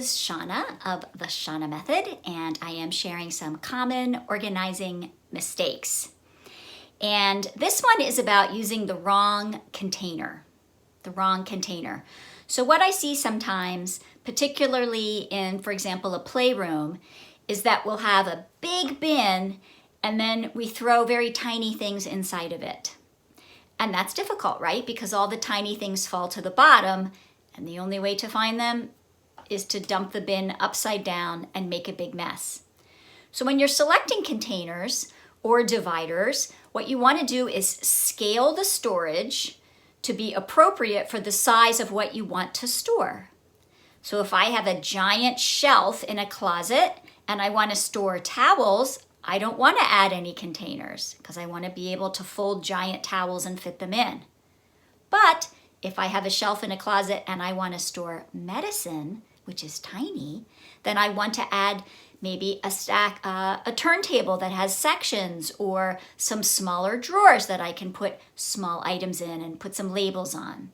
is Shauna of the Shauna Method, and I am sharing some common organizing mistakes. And this one is about using the wrong container. So what I see sometimes, particularly in, for example, a playroom, is that we'll have a big bin and then we throw very tiny things inside of it. And that's difficult, right? Because all the tiny things fall to the bottom, and the only way to find them is to dump the bin upside down and make a big mess. So when you're selecting containers or dividers, what you want to do is scale the storage to be appropriate for the size of what you want to store. So if I have a giant shelf in a closet and I want to store towels, I don't want to add any containers because I want to be able to fold giant towels and fit them in. But if I have a shelf in a closet and I want to store medicine, which is tiny, then I want to add maybe a turntable that has sections or some smaller drawers that I can put small items in and put some labels on.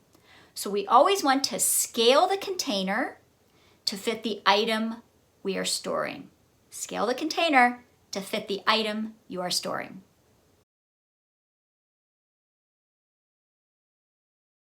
So we always want to scale the container to fit the item we are storing. Scale the container to fit the item you are storing.